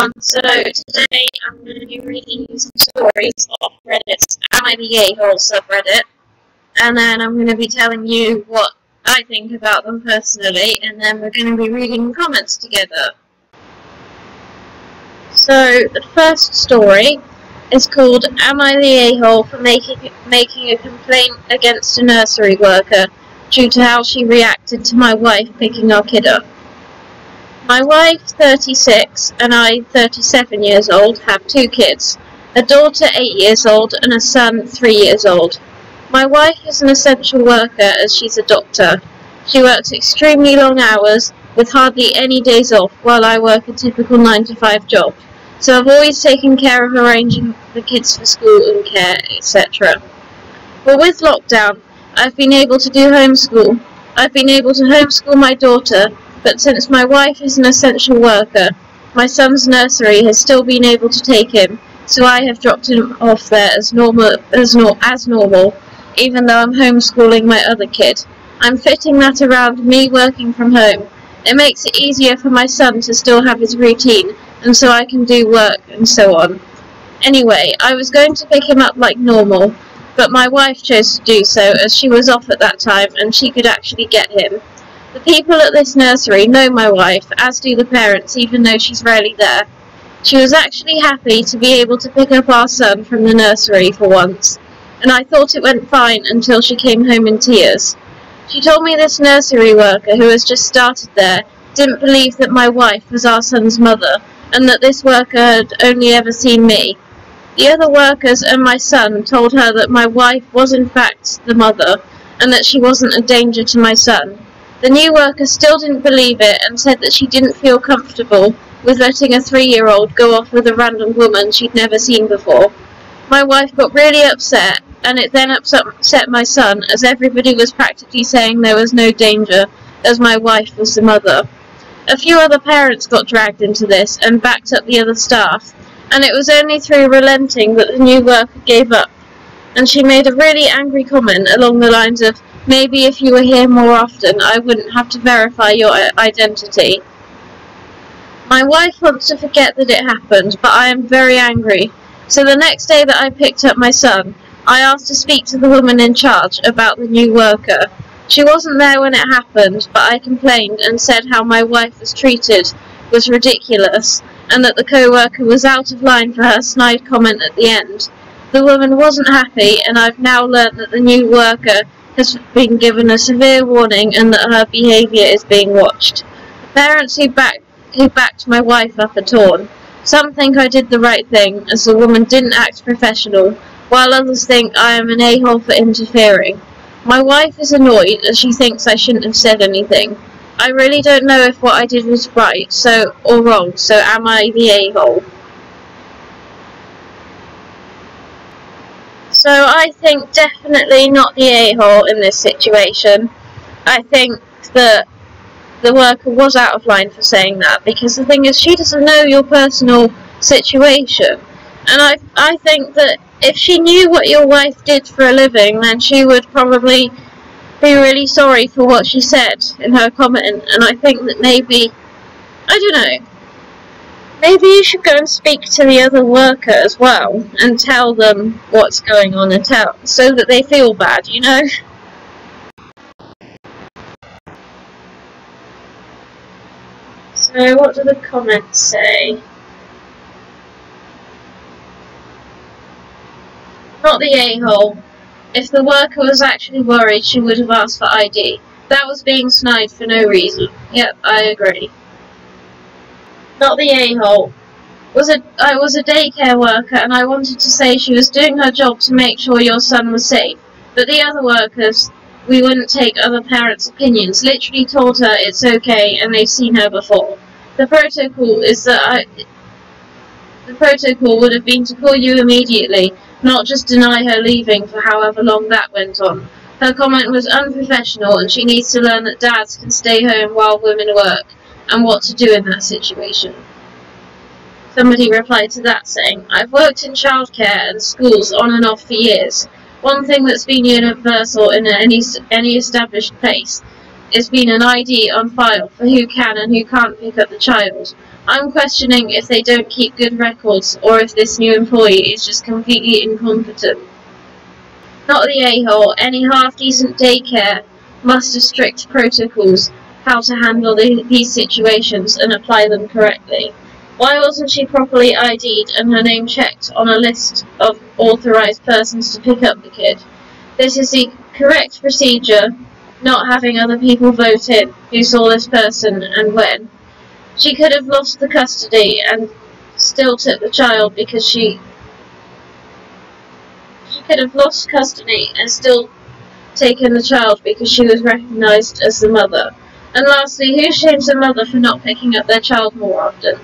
everyone, so today I'm going to be reading you some stories off Reddit's Am I the A-Hole subreddit, and then I'm going to be telling you what I think about them personally, and then we're going to be reading comments together. So the first story is called Am I the A-Hole for making a complaint against a nursery worker due to how she reacted to my wife picking our kid up. My wife, 36, and I, 37 years old, have two kids, a daughter 8 years old and a son 3 years old. My wife is an essential worker as she's a doctor. She works extremely long hours with hardly any days off while I work a typical 9-to-5 job, so I've always taken care of arranging the kids for school and care, etc. But with lockdown, I've been able to homeschool my daughter, but since my wife is an essential worker, my son's nursery has still been able to take him, so I have dropped him off there as normal, even though I'm homeschooling my other kid. I'm fitting that around me working from home. It makes it easier for my son to still have his routine, and so I can do work and so on. Anyway, I was going to pick him up like normal, but my wife chose to do so as she was off at that time and she could actually get him. The people at this nursery know my wife, as do the parents, even though she's rarely there. She was actually happy to be able to pick up our son from the nursery for once, and I thought it went fine until she came home in tears. She told me this nursery worker, who has just started there, didn't believe that my wife was our son's mother, and that this worker had only ever seen me. The other workers and my son told her that my wife was in fact the mother, and that she wasn't a danger to my son. The new worker still didn't believe it and said that she didn't feel comfortable with letting a 3-year-old go off with a random woman she'd never seen before. My wife got really upset, and it then upset my son, as everybody was practically saying there was no danger, as my wife was the mother. A few other parents got dragged into this and backed up the other staff, and it was only through relenting that the new worker gave up, and she made a really angry comment along the lines of, "Maybe if you were here more often, I wouldn't have to verify your identity." My wife wants to forget that it happened, but I am very angry. So the next day that I picked up my son, I asked to speak to the woman in charge about the new worker. She wasn't there when it happened, but I complained and said how my wife was treated was ridiculous, and that the co-worker was out of line for her snide comment at the end. The woman wasn't happy, and I've now learnt that the new worker has been given a severe warning and that her behaviour is being watched. The parents who backed my wife up are torn. Some think I did the right thing, as the woman didn't act professional, while others think I am an a-hole for interfering. My wife is annoyed as she thinks I shouldn't have said anything. I really don't know if what I did was right or wrong, so am I the a-hole? So I think definitely not the a-hole in this situation. I think that the worker was out of line for saying that, because the thing is, she doesn't know your personal situation. And I think that if she knew what your wife did for a living, then she would probably be really sorry for what she said in her comment. And I think that maybe, I don't know, maybe you should go and speak to the other worker as well and tell them what's going on, and so that they feel bad, you know? So what do the comments say? Not the a-hole. If the worker was actually worried, she would have asked for ID. That was being snide for no reason. Yep, I agree. Not the a-hole. I was a daycare worker, and I wanted to say she was doing her job to make sure your son was safe. But the other workers, we wouldn't take other parents' opinions, literally told her it's okay and they've seen her before. The protocol would have been to call you immediately, not just deny her leaving for however long that went on. Her comment was unprofessional, and she needs to learn that dads can stay home while women work, and what to do in that situation. Somebody replied to that saying, "I've worked in childcare and schools on and off for years. One thing that's been universal in any established place is been an ID on file for who can and who can't pick up the child. I'm questioning if they don't keep good records or if this new employee is just completely incompetent. Not the a-hole. Any half-decent daycare must have strict protocols how to handle these situations and apply them correctly. Why wasn't she properly ID'd and her name checked on a list of authorised persons to pick up the kid? This is the correct procedure, not having other people vote in who saw this person and when. She could have lost the custody and still took the child because she could have lost custody and still taken the child because she was recognised as the mother. And lastly, who shames a mother for not picking up their child more often?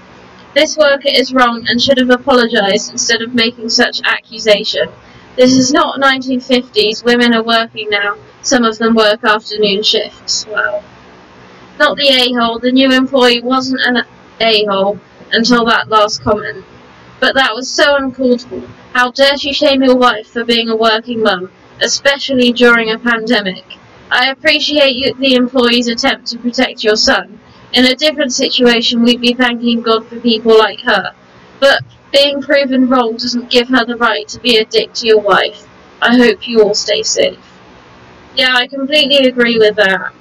This worker is wrong and should have apologised instead of making such accusation. This is not 1950s, women are working now, some of them work afternoon shifts. Wow. Not the a-hole, the new employee wasn't an a-hole until that last comment. But that was so uncalled for. How dare she shame your wife for being a working mum, especially during a pandemic. I appreciate the employee's attempt to protect your son. In a different situation, we'd be thanking God for people like her. But being proven wrong doesn't give her the right to be a dick to your wife. I hope you all stay safe. Yeah, I completely agree with that.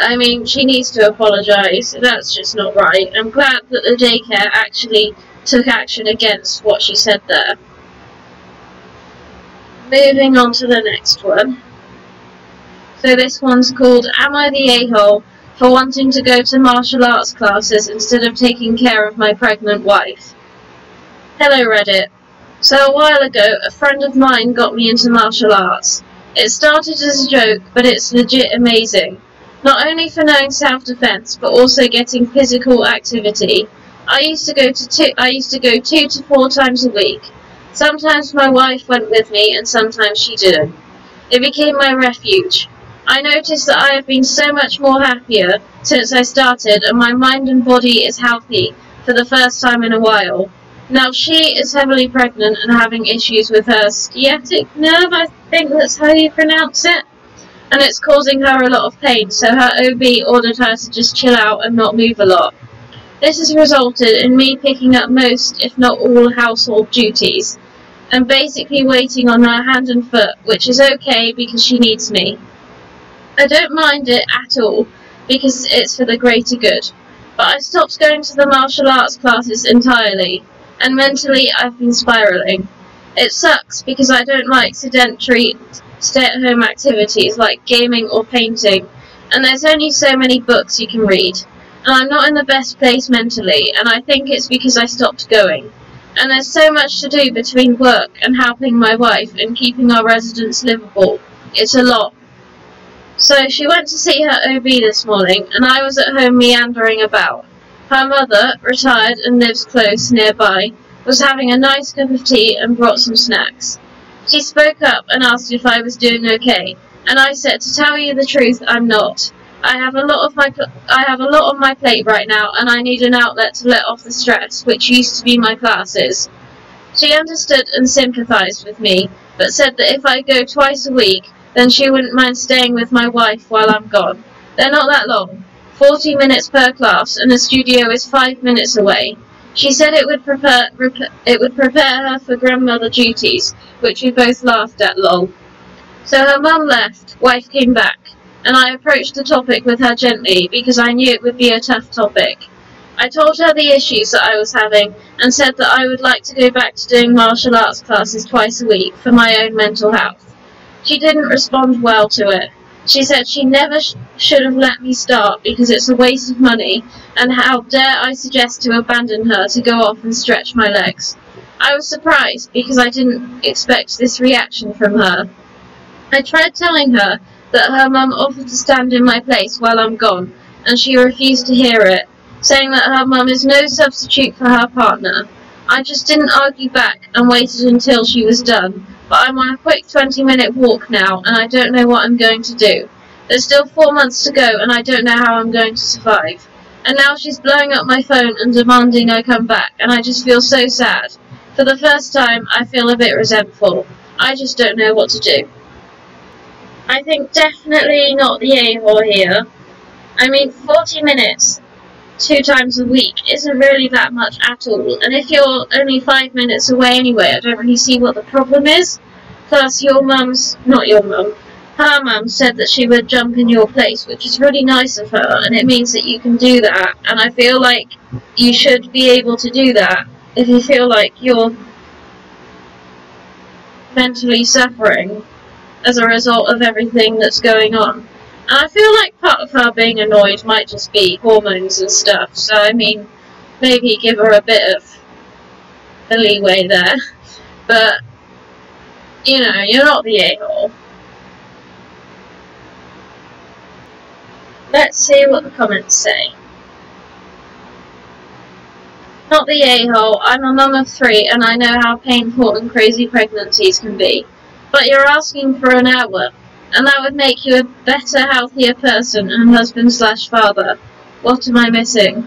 I mean, she needs to apologise. That's just not right. I'm glad that the daycare actually took action against what she said there. Moving on to the next one. So this one's called, Am I the a-hole for wanting to go to martial arts classes instead of taking care of my pregnant wife? Hello Reddit. So a while ago, a friend of mine got me into martial arts. It started as a joke, but it's legit amazing. Not only for knowing self-defense, but also getting physical activity. I used to go 2 to 4 times a week. Sometimes my wife went with me, and sometimes she didn't. It became my refuge. I noticed that I have been so much more happier since I started, and my mind and body is healthy for the first time in a while. Now she is heavily pregnant and having issues with her sciatic nerve, I think that's how you pronounce it. And it's causing her a lot of pain, so her OB ordered her to just chill out and not move a lot. This has resulted in me picking up most, if not all, household duties, and basically waiting on her hand and foot, which is okay because she needs me. I don't mind it at all, because it's for the greater good, but I stopped going to the martial arts classes entirely, and mentally I've been spiralling. It sucks because I don't like sedentary, stay-at-home activities like gaming or painting, and there's only so many books you can read, and I'm not in the best place mentally, and I think it's because I stopped going. And there's so much to do between work and helping my wife and keeping our residents livable. It's a lot. So she went to see her OB this morning, and I was at home meandering about. Her mother, retired and lives close nearby, was having a nice cup of tea and brought some snacks. She spoke up and asked if I was doing okay, and I said, to tell you the truth, I'm not. I have a lot on my plate right now, and I need an outlet to let off the stress, which used to be my classes. She understood and sympathised with me, but said that if I go twice a week, then she wouldn't mind staying with my wife while I'm gone. They're not that long, 40 minutes per class, and the studio is 5 minutes away. She said it would prepare her for grandmother duties, which we both laughed at lol. So her mum left, wife came back, and I approached the topic with her gently because I knew it would be a tough topic. I told her the issues that I was having and said that I would like to go back to doing martial arts classes twice a week for my own mental health. She didn't respond well to it. She said she never should have let me start because it's a waste of money, and how dare I suggest to abandon her to go off and stretch my legs. I was surprised because I didn't expect this reaction from her. I tried telling her that her mum offered to stand in my place while I'm gone, and she refused to hear it, saying that her mum is no substitute for her partner. I just didn't argue back and waited until she was done, but I'm on a quick 20-minute walk now, and I don't know what I'm going to do. There's still 4 months to go, and I don't know how I'm going to survive. And now she's blowing up my phone and demanding I come back, and I just feel so sad. For the first time, I feel a bit resentful. I just don't know what to do. I think definitely not the a-hole here. I mean, 40 minutes 2 times a week isn't really that much at all, and if you're only 5 minutes away anyway, I don't really see what the problem is. Plus, your mum's, not your mum, her mum said that she would jump in your place, which is really nice of her, and it means that you can do that, and I feel like you should be able to do that if you feel like you're mentally suffering as a result of everything that's going on. And I feel like part of her being annoyed might just be hormones and stuff, so I mean, maybe give her a bit of a leeway there. But, you know, you're not the a-hole. Let's see what the comments say. Not the a-hole, I'm a mum of 3 and I know how painful and crazy pregnancies can be. But you're asking for an hour, and that would make you a better, healthier person and husband/father. What am I missing?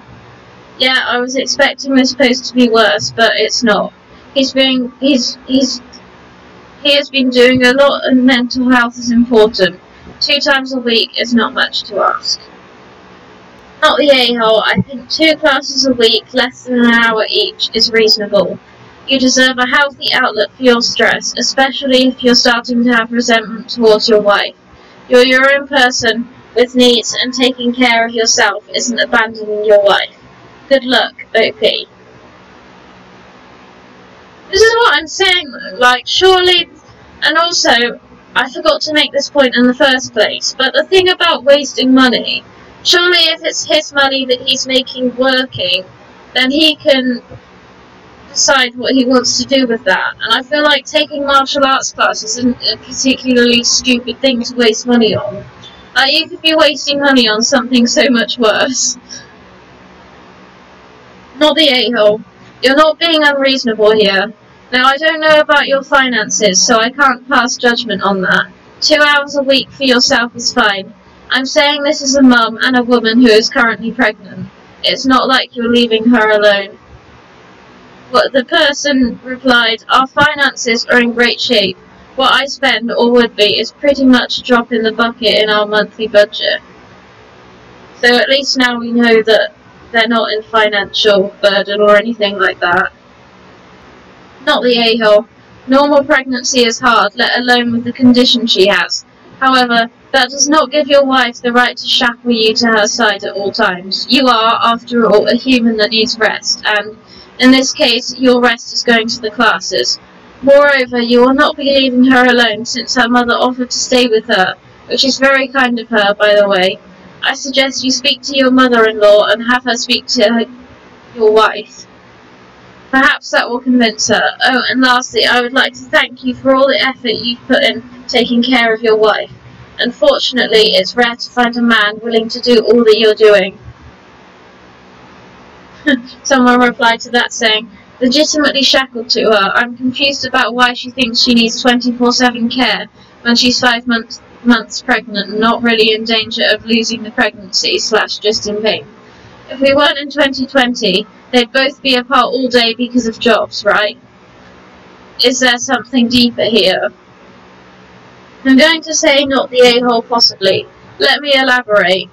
Yeah, I was expecting this post to be worse, but it's not. He has been doing a lot, and mental health is important. 2 times a week is not much to ask. Not the a-hole, I think 2 classes a week, less than an hour each, is reasonable. You deserve a healthy outlet for your stress, especially if you're starting to have resentment towards your wife. You're your own person with needs, and taking care of yourself isn't abandoning your wife. Good luck, OP. This is what I'm saying though, like, surely, and also, I forgot to make this point in the first place, but the thing about wasting money, surely if it's his money that he's making working, then he can decide what he wants to do with that. And I feel like taking martial arts classes isn't a particularly stupid thing to waste money on. You could be wasting money on something so much worse. Not the a-hole. You're not being unreasonable here. Now, I don't know about your finances, so I can't pass judgment on that. 2 hours a week for yourself is fine. I'm saying this as a mum and a woman who is currently pregnant. It's not like you're leaving her alone. But the person replied, our finances are in great shape. What I spend, or would be, is pretty much a drop in the bucket in our monthly budget. So at least now we know that they're not in financial burden or anything like that. Not the a-hole. Normal pregnancy is hard, let alone with the condition she has. However, that does not give your wife the right to shackle you to her side at all times. You are, after all, a human that needs rest, and in this case, your rest is going to the classes. Moreover, you will not be leaving her alone, since her mother offered to stay with her, which is very kind of her, by the way. I suggest you speak to your mother-in-law and have her speak to your wife. Perhaps that will convince her. Oh, and lastly, I would like to thank you for all the effort you've put in taking care of your wife. Unfortunately, it's rare to find a man willing to do all that you're doing. Someone replied to that saying, legitimately shackled to her. I'm confused about why she thinks she needs 24/7 care when she's 5 months pregnant and not really in danger of losing the pregnancy / just in pain. If we weren't in 2020, they'd both be apart all day because of jobs, right? Is there something deeper here? I'm going to say not the a-hole possibly. Let me elaborate.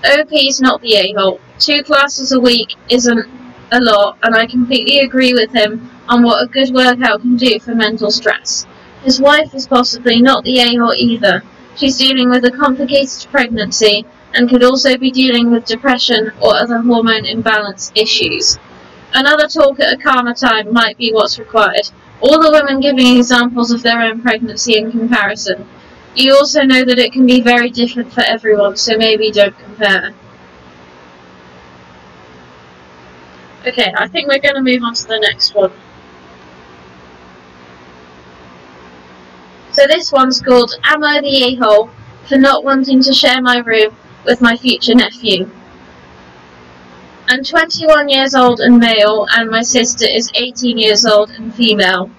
OP's not the a-hole. 2 classes a week isn't a lot, and I completely agree with him on what a good workout can do for mental stress. His wife is possibly not the a-hole either. She's dealing with a complicated pregnancy and could also be dealing with depression or other hormone imbalance issues. Another talk at a calmer time might be what's required. All the women giving examples of their own pregnancy in comparison. You also know that it can be very different for everyone, so maybe don't compare. Okay, I think we're going to move on to the next one. So this one's called, Am I the a-hole for not wanting to share my room with my future nephew? I'm 21 years old and male, and my sister is 18 years old and female.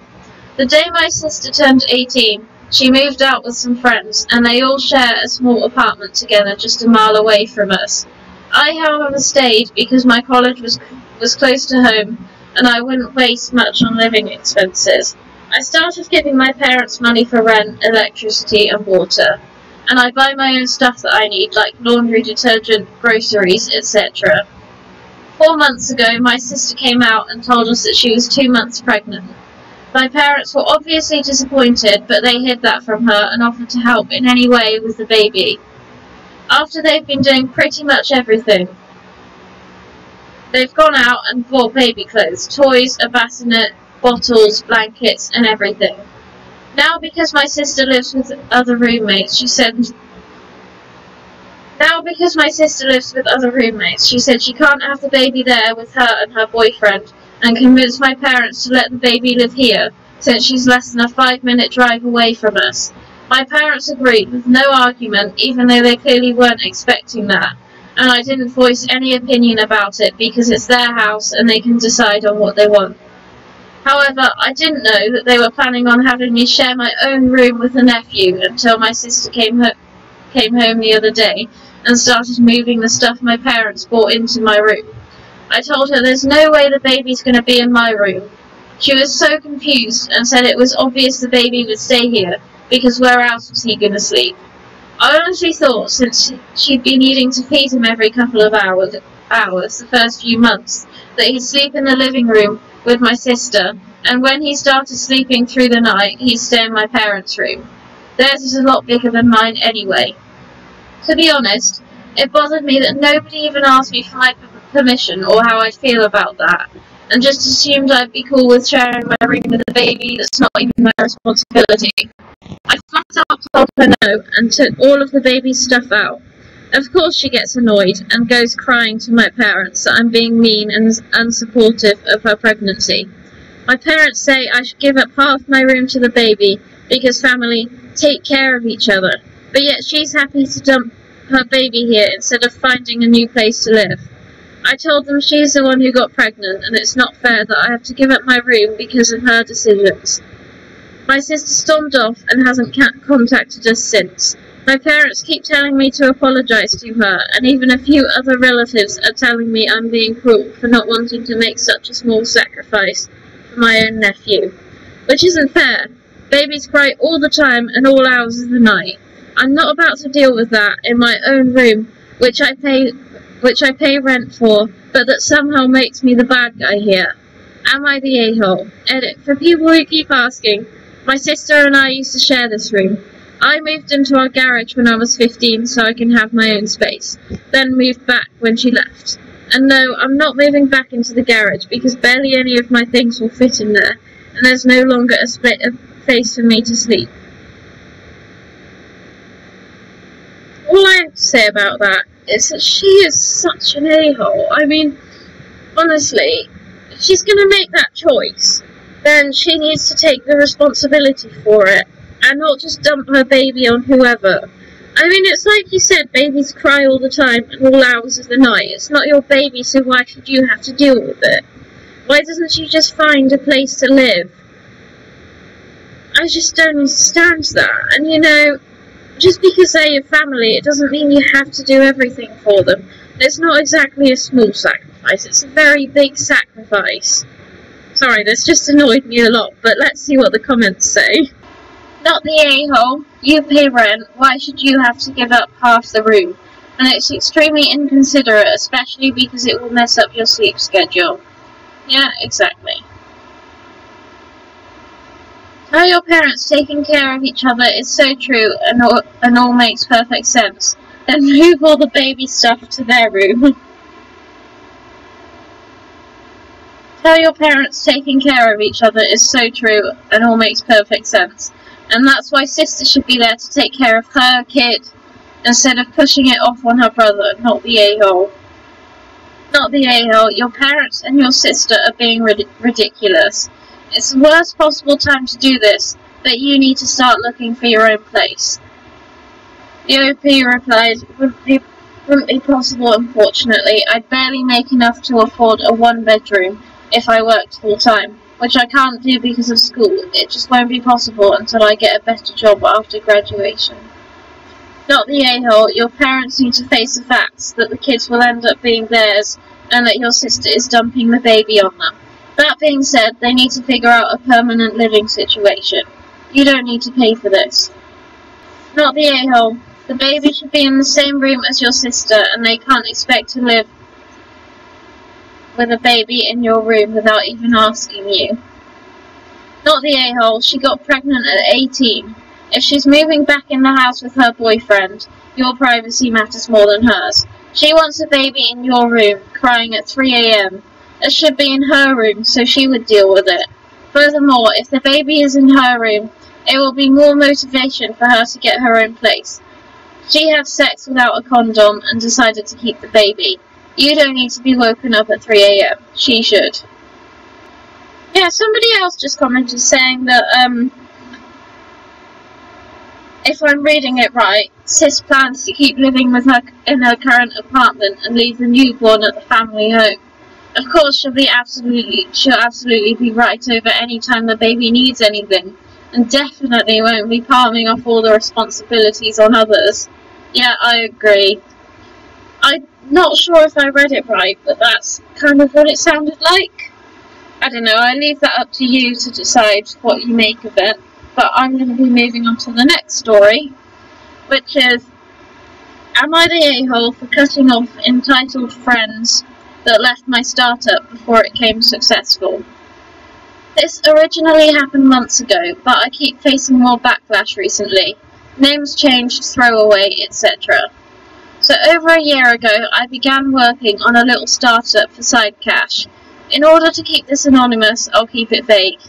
The day my sister turned 18, she moved out with some friends, and they all share a small apartment together just a mile away from us. I, however, stayed because my college was close to home, and I wouldn't waste much on living expenses. I started giving my parents money for rent, electricity, and water, and I buy my own stuff that I need, like laundry, detergent, groceries, etc. 4 months ago, my sister came out and told us that she was 2 months pregnant. My parents were obviously disappointed, but they hid that from her and offered to help in any way with the baby. After they've been doing pretty much everything, they've gone out and bought baby clothes, toys, a bassinet, bottles, blankets, and everything. Now, because my sister lives with other roommates, she said she can't have the baby there with her and her boyfriend, and convinced my parents to let the baby live here, since she's less than a 5-minute drive away from us. My parents agreed with no argument, even though they clearly weren't expecting that, and I didn't voice any opinion about it because it's their house and they can decide on what they want. However, I didn't know that they were planning on having me share my own room with a nephew until my sister came home the other day and started moving the stuff my parents brought into my room. I told her there's no way the baby's going to be in my room. She was so confused and said it was obvious the baby would stay here, because where else was he going to sleep? I honestly thought, since she'd been needing to feed him every couple of hours the first few months, that he'd sleep in the living room with my sister, and when he started sleeping through the night, he'd stay in my parents' room. Theirs is a lot bigger than mine anyway. To be honest, it bothered me that nobody even asked me for my permission or how I'd feel about that, and just assumed I'd be cool with sharing my room with a baby that's not even my responsibility. I flat out told her no and took all of the baby's stuff out. Of course she gets annoyed and goes crying to my parents that I'm being mean and unsupportive of her pregnancy. My parents say I should give up half my room to the baby because family take care of each other, but yet she's happy to dump her baby here instead of finding a new place to live. I told them she's the one who got pregnant and it's not fair that I have to give up my room because of her decisions. My sister stormed off and hasn't contacted us since. My parents keep telling me to apologise to her, and even a few other relatives are telling me I'm being cruel for not wanting to make such a small sacrifice for my own nephew. Which isn't fair. Babies cry all the time and all hours of the night. I'm not about to deal with that in my own room, which I pay rent for, but that somehow makes me the bad guy here. Am I the a-hole? Edit. For people who keep asking, my sister and I used to share this room. I moved into our garage when I was 15 so I can have my own space, then moved back when she left. And no, I'm not moving back into the garage because barely any of my things will fit in there, and there's no longer a place for me to sleep. All I have to say about that is that she is such an a-hole. I mean, honestly, if she's going to make that choice, then she needs to take the responsibility for it, and not just dump her baby on whoever. I mean, it's like you said, babies cry all the time and all hours of the night. It's not your baby, so why should you have to deal with it? Why doesn't she just find a place to live? I just don't understand that. And you know, just because they're your family, it doesn't mean you have to do everything for them. It's not exactly a small sacrifice, it's a very big sacrifice. Sorry, this just annoyed me a lot, but let's see what the comments say. Not the a-hole. You pay rent. Why should you have to give up half the room? And it's extremely inconsiderate, especially because it will mess up your sleep schedule. Yeah, exactly. How your parents taking care of each other is so true and all makes perfect sense. Then move all the baby stuff to their room. How your parents taking care of each other is so true and all makes perfect sense. And that's why sister should be there to take care of her kid instead of pushing it off on her brother, not the a-hole. Not the a-hole. Your parents and your sister are being ridiculous. It's the worst possible time to do this, but you need to start looking for your own place. The OP replied, wouldn't be possible, unfortunately. I'd barely make enough to afford a 1-bedroom if I worked full-time, which I can't do because of school. It just won't be possible until I get a better job after graduation. Not the a-hole. Your parents need to face the facts that the kids will end up being theirs and that your sister is dumping the baby on them. That being said, they need to figure out a permanent living situation. You don't need to pay for this. Not the a-hole. The baby should be in the same room as your sister and they can't expect to live with a baby in your room without even asking you. Not the a-hole, she got pregnant at 18. If she's moving back in the house with her boyfriend, your privacy matters more than hers. She wants a baby in your room, crying at 3 AM. It should be in her room, so she would deal with it. Furthermore, if the baby is in her room, it will be more motivation for her to get her own place. She had sex without a condom and decided to keep the baby. You don't need to be woken up at 3 AM. She should. Yeah, somebody else just commented saying that, if I'm reading it right, Sis plans to keep living with her in her current apartment and leave the newborn at the family home. Of course, she'll absolutely be right over any time the baby needs anything, and definitely won't be palming off all the responsibilities on others. Yeah, I agree. I'm not sure if I read it right, but that's kind of what it sounded like. I don't know, I leave that up to you to decide what you make of it. But I'm going to be moving on to the next story, which is, am I the a-hole for cutting off entitled friends that left my startup before it became successful? This originally happened months ago, but I keep facing more backlash recently. Names changed, throwaway, etc. So over a year ago, I began working on a little startup for side cash. In order to keep this anonymous, I'll keep it vague.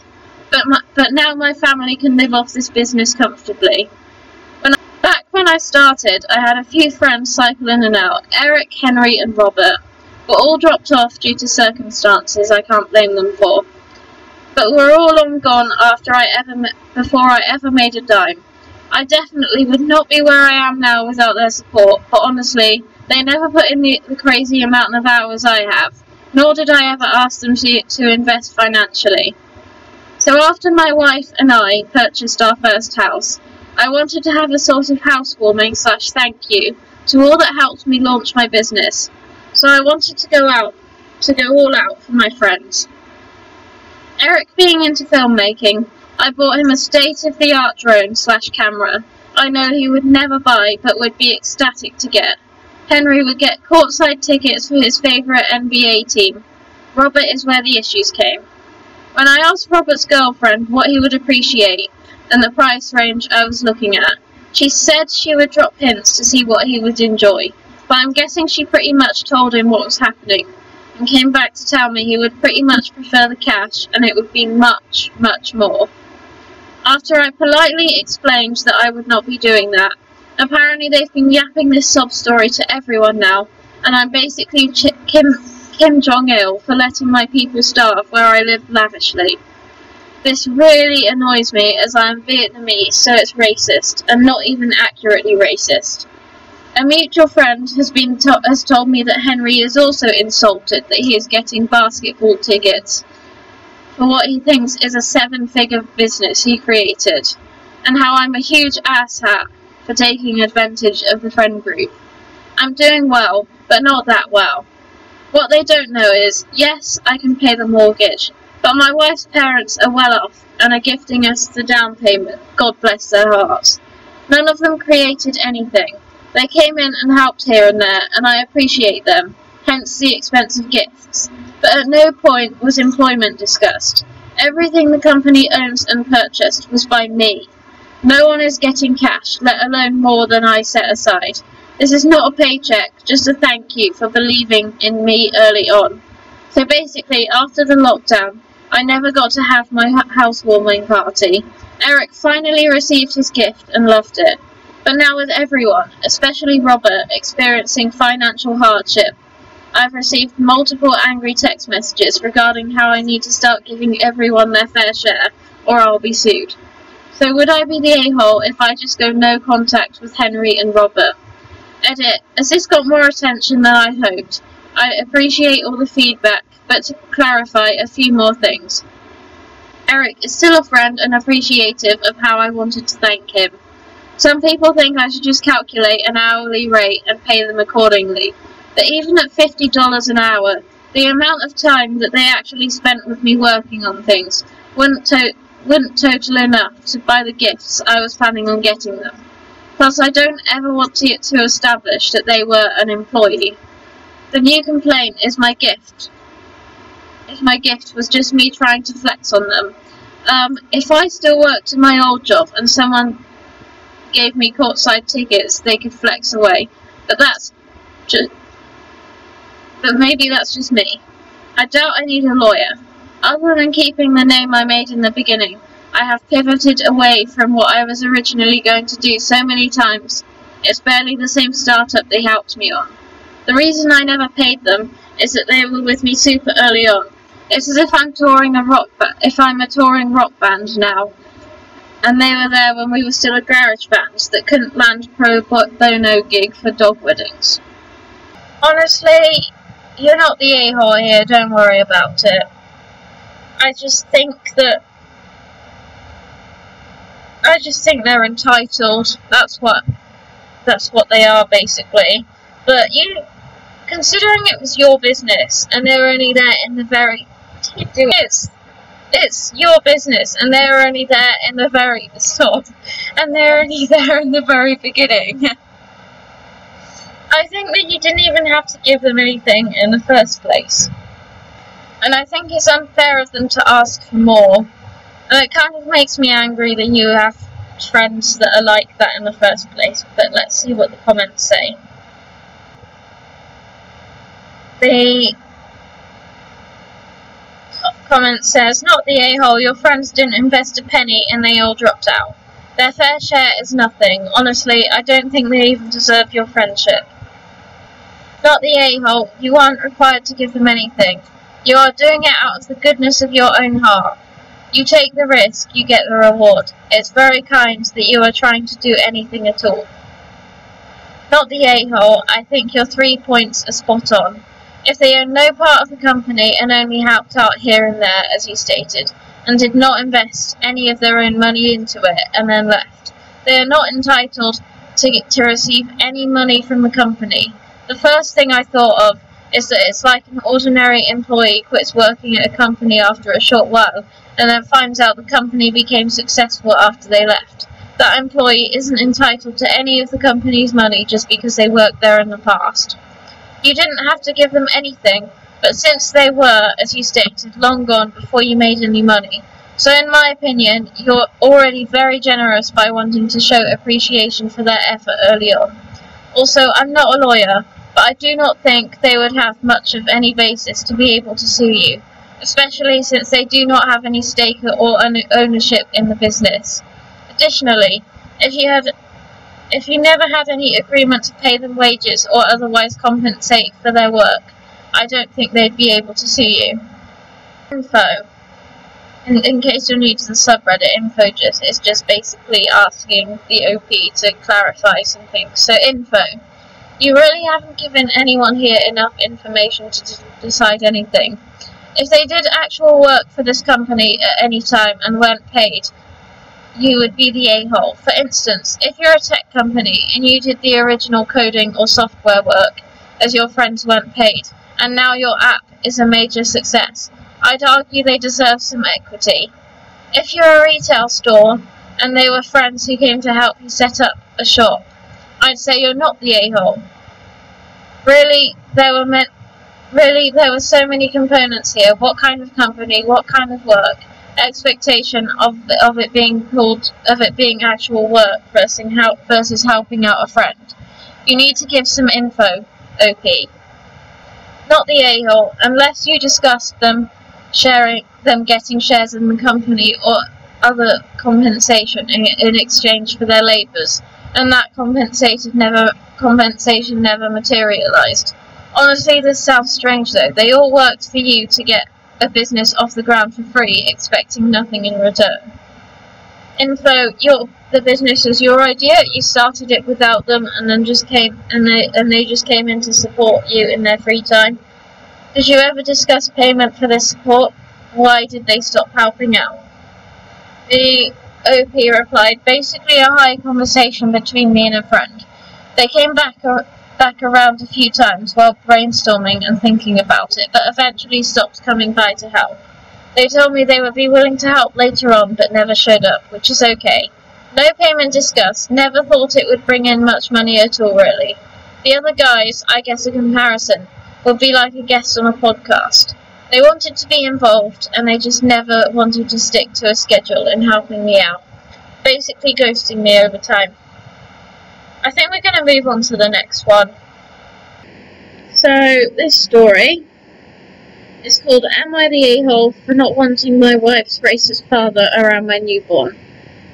But now my family can live off this business comfortably. Back when I started, I had a few friends cycle in and out. Eric, Henry and Robert, but all dropped off due to circumstances I can't blame them for. But we're all long gone before I ever made a dime. I definitely would not be where I am now without their support, but honestly, they never put in the crazy amount of hours I have, nor did I ever ask them to invest financially. So after my wife and I purchased our first house, I wanted to have a sort of housewarming / thank you to all that helped me launch my business. So I wanted to go all out for my friends. Eric being into filmmaking, I bought him a state-of-the-art drone / camera I know he would never buy but would be ecstatic to get. Henry would get courtside tickets for his favourite NBA team. Robert is where the issues came. When I asked Robert's girlfriend what he would appreciate and the price range I was looking at, she said she would drop hints to see what he would enjoy, but I'm guessing she pretty much told him what was happening, and came back to tell me he would pretty much prefer the cash and it would be much, much more. After I politely explained that I would not be doing that, apparently they've been yapping this sob story to everyone now, and I'm basically Kim Jong-il for letting my people starve where I live lavishly. This really annoys me as I am Vietnamese, so it's racist, and not even accurately racist. A mutual friend has told me that Henry is also insulted that he is getting basketball tickets for what he thinks is a 7-figure business he created, and how I'm a huge asshat for taking advantage of the friend group. I'm doing well, but not that well. What they don't know is, yes, I can pay the mortgage, but my wife's parents are well off and are gifting us the down payment, God bless their hearts. None of them created anything. They came in and helped here and there, and I appreciate them, hence the expensive gifts. But at no point was employment discussed. Everything the company owns and purchased was by me. No one is getting cash, let alone more than I set aside. This is not a paycheck, just a thank you for believing in me early on. So basically, after the lockdown, I never got to have my housewarming party. Eric finally received his gift and loved it. But now with everyone, especially Robert, experiencing financial hardship, I've received multiple angry text messages regarding how I need to start giving everyone their fair share, or I'll be sued. So would I be the a-hole if I just go no contact with Henry and Robert? Edit. As this got more attention than I hoped, I appreciate all the feedback, but to clarify a few more things. Eric is still a friend and appreciative of how I wanted to thank him. Some people think I should just calculate an hourly rate and pay them accordingly, but even at $50 an hour, the amount of time that they actually spent with me working on things wouldn't total enough to buy the gifts I was planning on getting them. Plus, I don't ever want it to establish that they were an employee. The new complaint is my gift if my gift was just me trying to flex on them. If I still worked in my old job and someone gave me courtside tickets, they could flex away. But maybe that's just me. I doubt I need a lawyer. Other than keeping the name I made in the beginning, I have pivoted away from what I was originally going to do so many times. It's barely the same startup they helped me on. The reason I never paid them is that they were with me super early on. It's as if I'm a touring rock band now, and they were there when we were still a garage band that couldn't land pro bono gig for dog weddings. Honestly, you're not the a-hole here, don't worry about it. I just think they're entitled. That's what they are, basically. But considering it was your business and they were only there in the very it's your business and they were only there in the very beginning. I think that you didn't even have to give them anything in the first place. And I think it's unfair of them to ask for more. And it kind of makes me angry that you have friends that are like that in the first place. But let's see what the comments say. The comment says, not the a-hole, your friends didn't invest a penny and they all dropped out. Their fair share is nothing. Honestly, I don't think they even deserve your friendship. Not the a-hole, you aren't required to give them anything. You are doing it out of the goodness of your own heart. You take the risk, you get the reward. It's very kind that you are trying to do anything at all. Not the a-hole, I think your 3 points are spot on. If they own no part of the company and only helped out here and there, as you stated, and did not invest any of their own money into it and then left, they are not entitled to receive any money from the company. The first thing I thought of is that it's like an ordinary employee quits working at a company after a short while and then finds out the company became successful after they left. That employee isn't entitled to any of the company's money just because they worked there in the past. You didn't have to give them anything, but since they were, as you stated, long gone before you made any money, so in my opinion, you're already very generous by wanting to show appreciation for their effort early on. Also, I'm not a lawyer, but I do not think they would have much of any basis to be able to sue you, especially since they do not have any stake or ownership in the business. Additionally, if you never had any agreement to pay them wages or otherwise compensate for their work, I don't think they'd be able to sue you. Info. In case you're new to the subreddit, info is just basically asking the OP to clarify some things. So info. You really haven't given anyone here enough information to decide anything. If they did actual work for this company at any time and weren't paid, you would be the a-hole. For instance, if you're a tech company and you did the original coding or software work as your friends weren't paid, and now your app is a major success, I'd argue they deserve some equity. If you're a retail store and they were friends who came to help you set up a shop, I'd say you're not the a-hole. Really, there were so many components here. What kind of company, what kind of work, expectation of it being actual work versus helping out a friend. You need to give some info, OP. Not the a-hole, unless you discussed them getting shares in the company or other compensation in exchange for their labours, and that compensation never materialised. Honestly, this sounds strange though. They all worked for you to get a business off the ground for free, expecting nothing in return. Info, the business is your idea, you started it without them and then they just came in to support you in their free time. Did you ever discuss payment for this support? Why did they stop helping out? The OP replied, basically a high conversation between me and a friend. They came back around a few times while brainstorming and thinking about it, but eventually stopped coming by to help. They told me they would be willing to help later on, but never showed up, which is okay. No payment discussed, never thought it would bring in much money at all, really. The other guys, I guess a comparison, would be like a guest on a podcast. They wanted to be involved, and they just never wanted to stick to a schedule in helping me out, basically ghosting me over time. I think we're going to move on to the next one. So, this story is called Am I the A-hole for not wanting my wife's racist father around my newborn?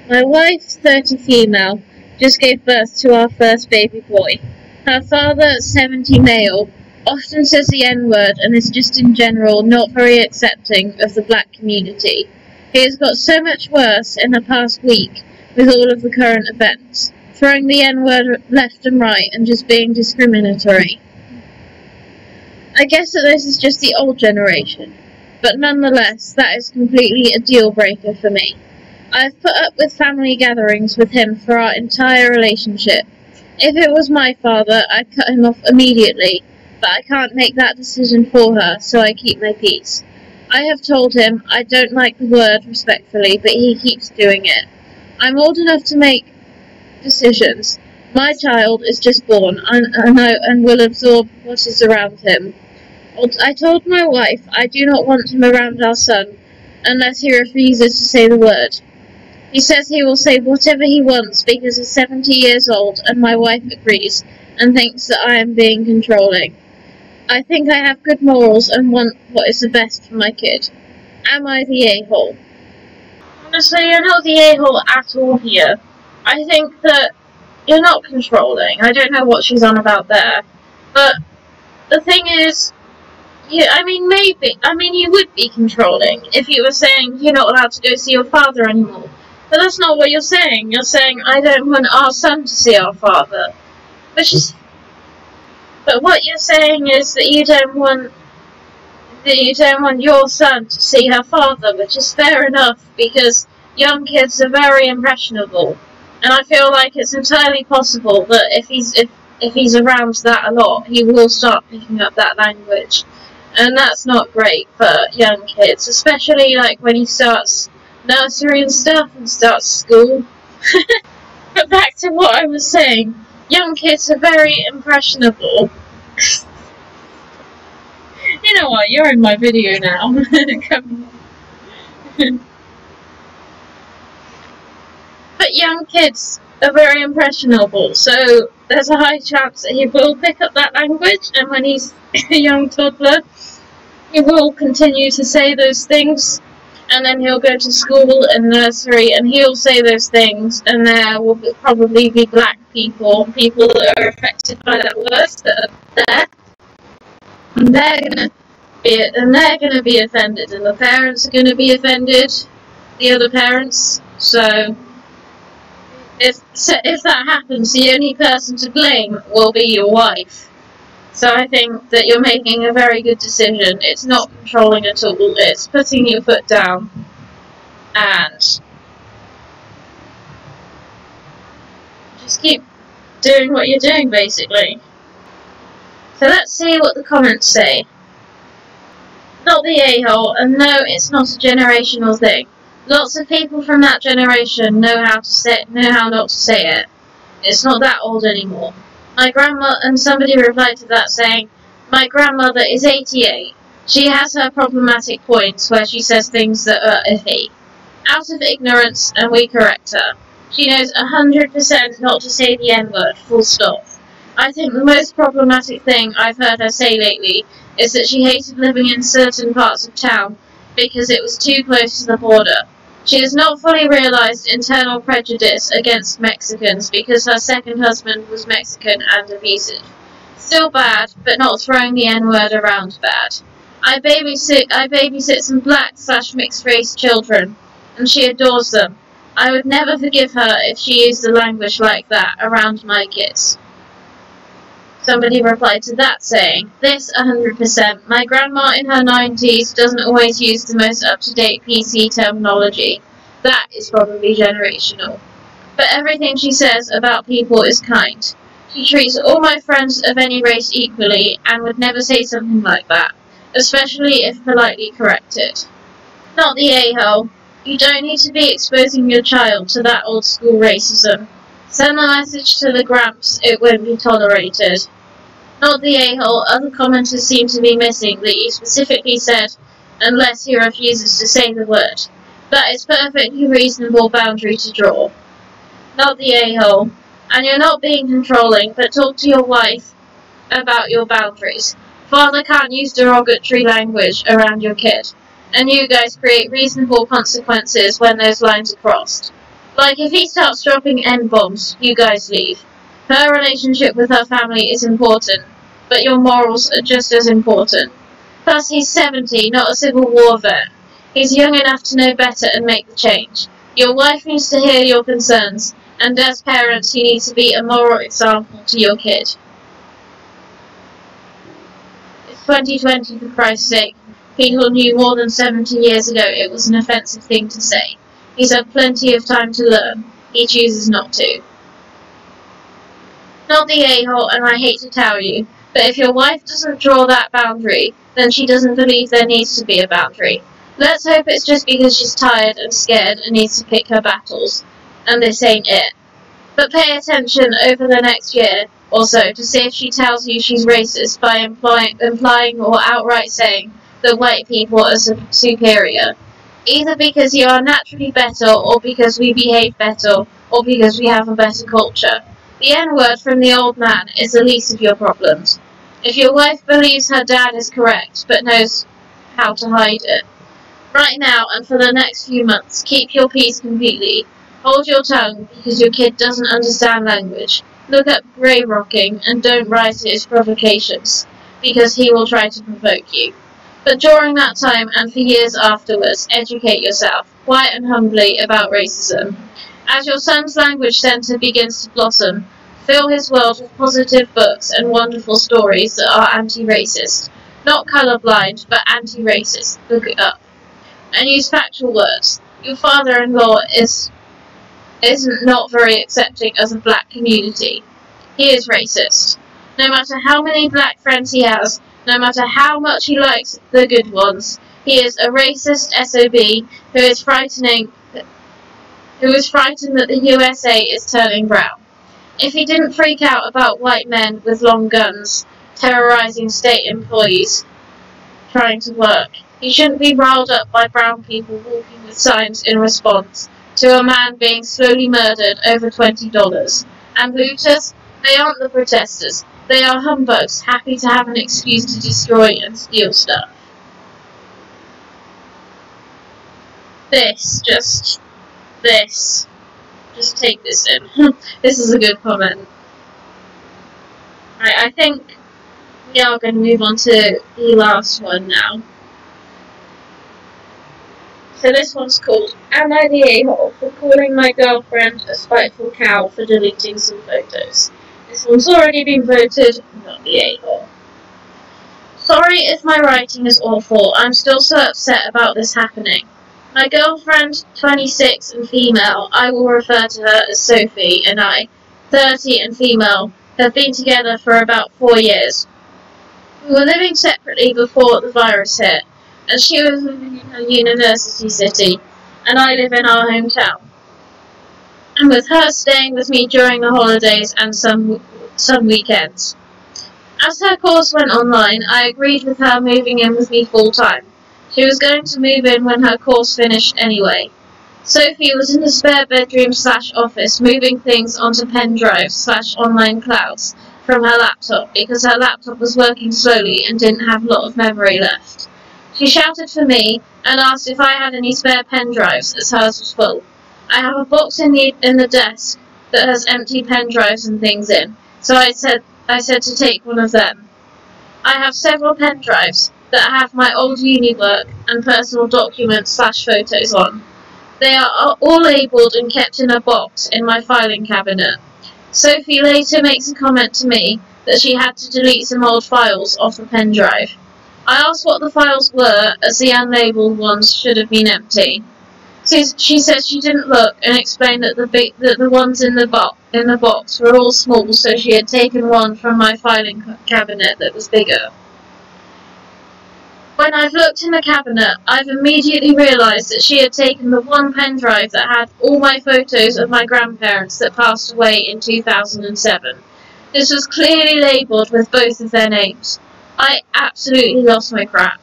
My wife, 30 female, just gave birth to our first baby boy. Her father, 70 male, often says the N-word and is just in general not very accepting of the black community. He has got so much worse in the past week with all of the current events, throwing the N-word left and right and just being discriminatory. I guess that this is just the old generation, but nonetheless, that is completely a deal breaker for me. I've put up with family gatherings with him for our entire relationship. If it was my father, I'd cut him off immediately, but I can't make that decision for her, so I keep my peace. I have told him I don't like the word respectfully, but he keeps doing it. I'm old enough to make decisions. My child is just born, and will absorb what is around him. I told my wife I do not want him around our son, unless he refuses to say the word. He says he will say whatever he wants because he's 70 years old, and my wife agrees, and thinks that I am being controlling. I think I have good morals and want what is the best for my kid. Am I the a-hole? Honestly, you're not the a-hole at all here. I think that you're not controlling. I don't know what she's on about there. But the thing is, you would be controlling if you were saying you're not allowed to go see your father anymore. But that's not what you're saying. You're saying, I don't want our son to see our father. But what you're saying is that you don't want your son to see her father, which is fair enough, because young kids are very impressionable. And I feel like it's entirely possible that if he's around that a lot, he will start picking up that language. And that's not great for young kids, especially like when he starts nursery and stuff and starts school. But back to what I was saying, young kids are very impressionable. You know what, you're in my video now. Come on. But young kids are very impressionable, so there's a high chance that he will pick up that language, and when he's a young toddler, he will continue to say those things, and then he'll go to school and nursery, and he'll say those things, and there will probably be black people that are affected by that word that are there, and they're gonna be offended, and the parents are gonna be offended, the other parents. So if that happens, the only person to blame will be your wife. So I think that you're making a very good decision. It's not controlling at all, it's putting your foot down and just keep doing what you're doing, basically. So let's see what the comments say. Not the a-hole, and no, it's not a generational thing. Lots of people from that generation know how not to say it. It's not that old anymore. My grandma, and somebody replied to that saying, my grandmother is 88. She has her problematic points where she says things that are iffy. Out of ignorance, and we correct her. She knows 100% not to say the N-word, full stop. I think the most problematic thing I've heard her say lately is that she hated living in certain parts of town because it was too close to the border. She has not fully realised internal prejudice against Mexicans because her second husband was Mexican and abusive. Still bad, but not throwing the N-word around bad. I babysit some black/mixed-race children, and she adores them. I would never forgive her if she used the language like that around my kids. Somebody replied to that saying, this 100%. My grandma in her 90s doesn't always use the most up-to-date PC terminology. That is probably generational. But everything she says about people is kind. She treats all my friends of any race equally and would never say something like that, especially if politely corrected. Not the a-hole. You don't need to be exposing your child to that old school racism. Send the message to the Gramps, it won't be tolerated. Not the a-hole, other commenters seem to be missing that you specifically said unless he refuses to say the word. That is perfectly reasonable boundary to draw. Not the a-hole. And you're not being controlling, but talk to your wife about your boundaries. Father can't use derogatory language around your kid, and you guys create reasonable consequences when those lines are crossed. Like if he starts dropping N-bombs, you guys leave. Her relationship with her family is important, but your morals are just as important. Plus, he's 70, not a Civil War vet. He's young enough to know better and make the change. Your wife needs to hear your concerns, and as parents, you need to be a moral example to your kid. It's 2020, for Christ's sake. People knew more than 70 years ago it was an offensive thing to say. He's had plenty of time to learn. He chooses not to. Not the a-hole, and I hate to tell you, but if your wife doesn't draw that boundary, then she doesn't believe there needs to be a boundary. Let's hope it's just because she's tired and scared and needs to pick her battles, and this ain't it. But pay attention over the next year or so to see if she tells you she's racist by implying or outright saying that white people are superior. Either because you are naturally better, or because we behave better, or because we have a better culture. The N-word from the old man is the least of your problems. If your wife believes her dad is correct, but knows how to hide it. Right now, and for the next few months, keep your peace completely. Hold your tongue, because your kid doesn't understand language. Look up grey rocking, and don't rise to his provocations, because he will try to provoke you. But during that time, and for years afterwards, educate yourself, quiet and humbly, about racism. As your son's language centre begins to blossom, fill his world with positive books and wonderful stories that are anti-racist. Not colourblind, but anti-racist. Look it up. And use factual words. Your father-in-law isn't not very accepting of the black community. He is racist. No matter how many black friends he has, no matter how much he likes the good ones, he is a racist SOB who is frightened that the USA is turning brown. If he didn't freak out about white men with long guns terrorizing state employees trying to work, he shouldn't be riled up by brown people walking with signs in response to a man being slowly murdered over $20. And looters? They aren't the protesters. They are humbugs, happy to have an excuse to destroy and steal stuff. Just take this in. This is a good comment. Right, I think we are going to move on to the last one now. So this one's called, Am I the a-hole for calling my girlfriend a spiteful cow for deleting some photos? This one's already been voted, not the a-hole. Sorry if my writing is awful, I'm still so upset about this happening. My girlfriend, 26 and female, I will refer to her as Sophie, and I, 30 and female, have been together for about 4 years. We were living separately before the virus hit, and she was living in her university city, and I live in our hometown. And with her staying with me during the holidays and some weekends. As her course went online, I agreed with her moving in with me full-time. She was going to move in when her course finished anyway. Sophie was in the spare bedroom/office moving things onto pen drives/online clouds from her laptop because her laptop was working slowly and didn't have a lot of memory left. She shouted for me and asked if I had any spare pen drives as hers was full. I have a box in the desk that has empty pen drives and things in, so I said to take one of them. I have several pen drives that have my old uni work and personal documents/photos on. They are all labelled and kept in a box in my filing cabinet. Sophie later makes a comment to me that she had to delete some old files off the pen drive. I asked what the files were, as the unlabelled ones should have been empty. She says she didn't look and explained that the ones in the box were all small, so she had taken one from my filing cabinet that was bigger. When I've looked in the cabinet, I've immediately realised that she had taken the one pen drive that had all my photos of my grandparents that passed away in 2007. This was clearly labelled with both of their names. I absolutely lost my crap.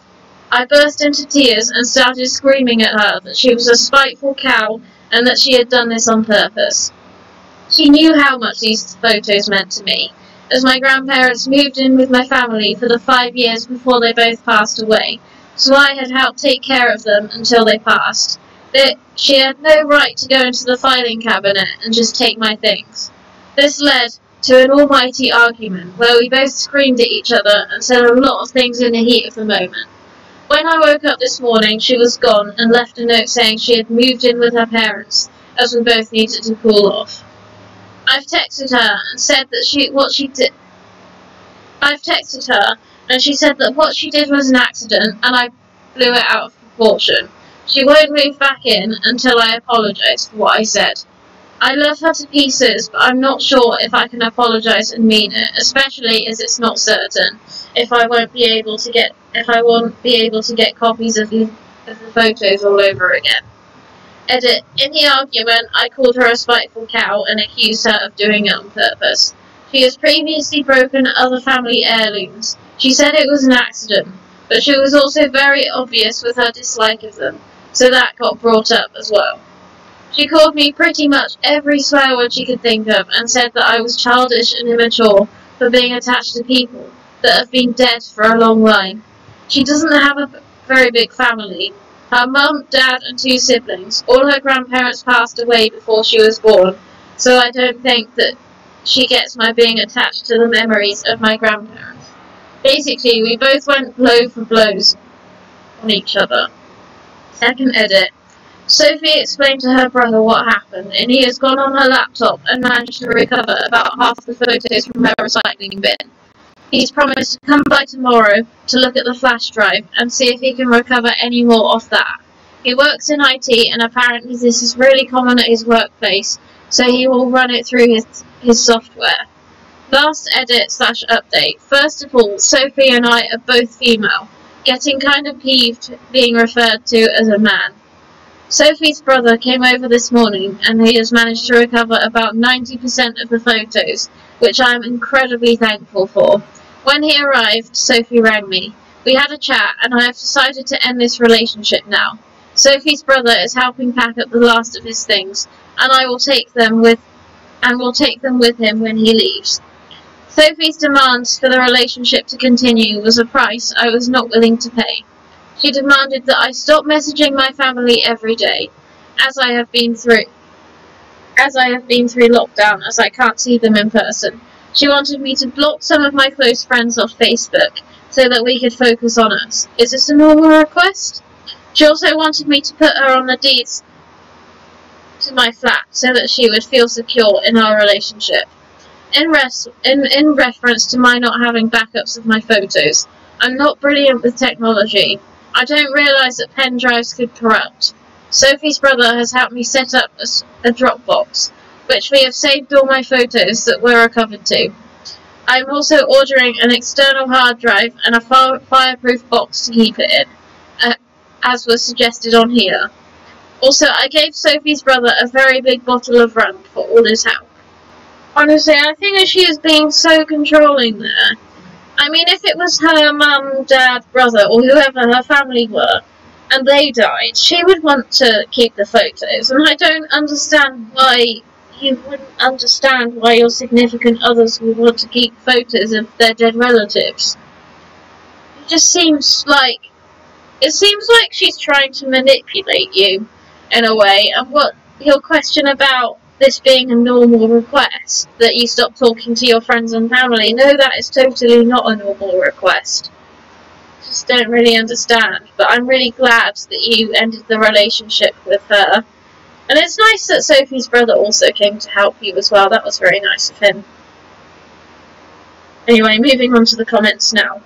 I burst into tears and started screaming at her that she was a spiteful cow and that she had done this on purpose. She knew how much these photos meant to me, as my grandparents moved in with my family for the 5 years before they both passed away, so I had helped take care of them until they passed. She had no right to go into the filing cabinet and just take my things. This led to an almighty argument where we both screamed at each other and said a lot of things in the heat of the moment. When I woke up this morning, she was gone and left a note saying she had moved in with her parents, as we both needed to cool off. I've texted her and said that what she did was an accident and I blew it out of proportion. She won't move back in until I apologise for what I said. I love her to pieces, but I'm not sure if I can apologise and mean it, especially as it's not certain if I won't be able to get copies of the photos all over again. Edit. In the argument, I called her a spiteful cow and accused her of doing it on purpose. She has previously broken other family heirlooms. She said it was an accident, but she was also very obvious with her dislike of them, so that got brought up as well. She called me pretty much every swear word she could think of and said that I was childish and immature for being attached to people that have been dead for a long time. She doesn't have a very big family. Her mum, dad and 2 siblings. All her grandparents passed away before she was born, so I don't think that she gets my being attached to the memories of my grandparents. Basically, we both went blow for blows on each other. Second edit. Sophie explained to her brother what happened, and he has gone on her laptop and managed to recover about half the photos from her recycling bin. He's promised to come by tomorrow to look at the flash drive and see if he can recover any more off that. He works in IT and apparently this is really common at his workplace, so he will run it through his software. Last edit/update. First of all, Sophie and I are both female, getting kind of peeved being referred to as a man. Sophie's brother came over this morning and he has managed to recover about 90% of the photos, which I am incredibly thankful for. When he arrived, Sophie rang me. We had a chat and I have decided to end this relationship now. Sophie's brother is helping pack up the last of his things, and I will take them with him when he leaves. Sophie's demands for the relationship to continue was a price I was not willing to pay. She demanded that I stop messaging my family every day, as I have been through lockdown, as I can't see them in person. She wanted me to block some of my close friends off Facebook, so that we could focus on us. Is this a normal request? She also wanted me to put her on the deeds to my flat, so that she would feel secure in our relationship. In reference to my not having backups of my photos, I'm not brilliant with technology. I don't realise that pen drives could corrupt. Sophie's brother has helped me set up a Dropbox, which we have saved all my photos that were recovered to. I am also ordering an external hard drive and a fireproof box to keep it in, as was suggested on here. Also, I gave Sophie's brother a very big bottle of rum for all his help. Honestly, I think that she is being so controlling there. I mean, if it was her mum, dad, brother, or whoever her family were, and they died, she would want to keep the photos, and I don't understand why you wouldn't understand why your significant others would want to keep photos of their dead relatives. It just seems like she's trying to manipulate you, in a way, and what your question about this being a normal request, that you stop talking to your friends and family. No, that is totally not a normal request. Just don't really understand, but I'm really glad that you ended the relationship with her. And it's nice that Sophie's brother also came to help you as well. That was very nice of him. Anyway, moving on to the comments now.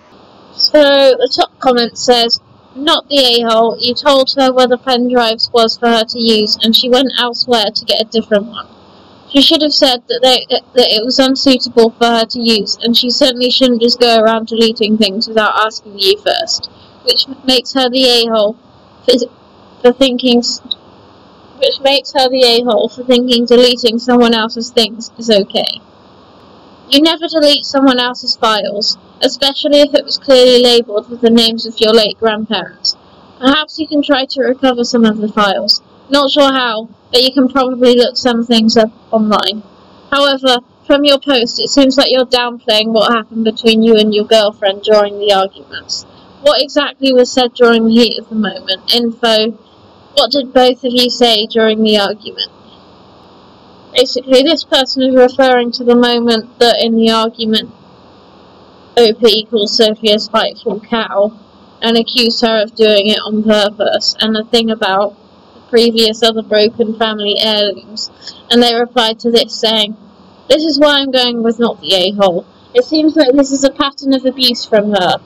So, the top comment says, "Not the a-hole, you told her where the pen drives was for her to use, and she went elsewhere to get a different one. She should have said that it was unsuitable for her to use, and she certainly shouldn't just go around deleting things without asking you first, which makes her the a-hole for thinking deleting someone else's things is okay." You never delete someone else's files, especially if it was clearly labelled with the names of your late grandparents. Perhaps you can try to recover some of the files. Not sure how, but you can probably look some things up online. However, from your post, it seems like you're downplaying what happened between you and your girlfriend during the arguments. What exactly was said during the heat of the moment? Info. What did both of you say during the argument? Basically, this person is referring to the moment that in the argument OP calls Sophie a spiteful cow and accused her of doing it on purpose, and the thing about the previous other broken family heirlooms, and they replied to this saying, "This is why I'm going with not the a-hole. It seems like this is a pattern of abuse from her.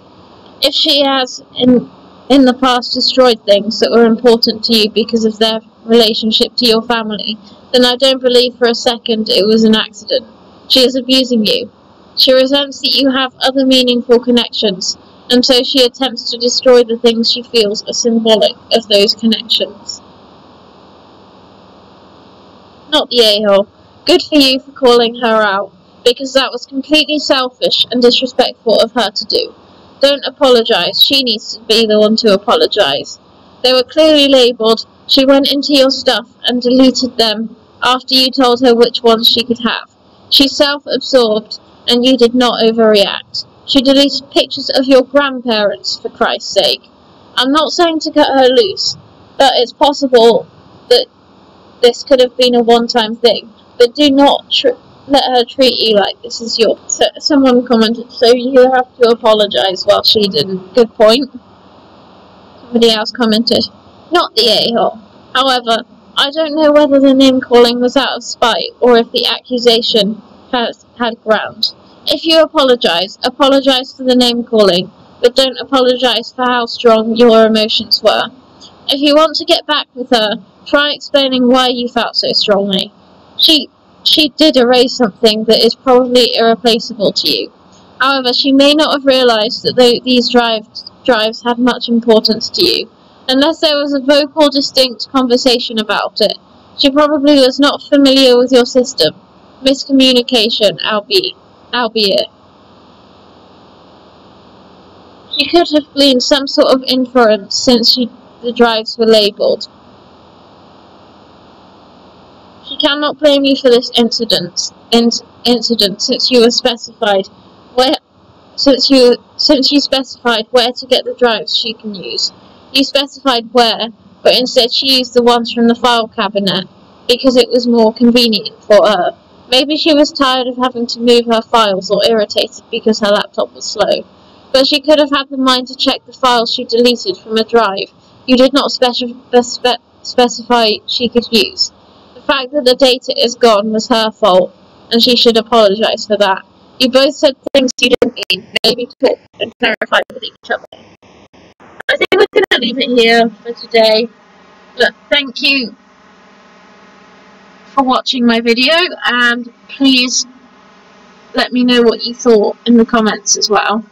If she has in the past destroyed things that were important to you because of their relationship to your family, then I don't believe for a second it was an accident. She is abusing you. She resents that you have other meaningful connections, and so she attempts to destroy the things she feels are symbolic of those connections." Not the a-hole. Good for you for calling her out, because that was completely selfish and disrespectful of her to do. Don't apologise. She needs to be the one to apologise. They were clearly labelled. She went into your stuff and deleted them after you told her which ones she could have. She's self-absorbed, and you did not overreact. She deleted pictures of your grandparents, for Christ's sake. I'm not saying to cut her loose, but it's possible that this could have been a one-time thing, but do not let her treat you like this is your... Someone commented, "So you have to apologise," while she didn't. Good point. Somebody else commented, "Not the a-hole. However, I don't know whether the name-calling was out of spite, or if the accusation had ground. If you apologise for the name-calling, but don't apologise for how strong your emotions were. If you want to get back with her, try explaining why you felt so strongly. She did erase something that is probably irreplaceable to you. However, she may not have realised that these drives had much importance to you, unless there was a vocal, distinct conversation about it. She probably was not familiar with your system. Miscommunication, albeit. She could have gleaned some sort of inference since the drives were labelled. She cannot blame you for this incident since you specified where to get the drives she can use. You specified where, but instead she used the ones from the file cabinet because it was more convenient for her. Maybe she was tired of having to move her files or irritated because her laptop was slow. But she could have had the mind to check the files she deleted from a drive you did not specify she could use. The fact that the data is gone was her fault, and she should apologise for that. You both said things you didn't mean. Maybe talk and clarify with each other. I think we're going to leave it here for today. But thank you for watching my video, and please let me know what you thought in the comments as well.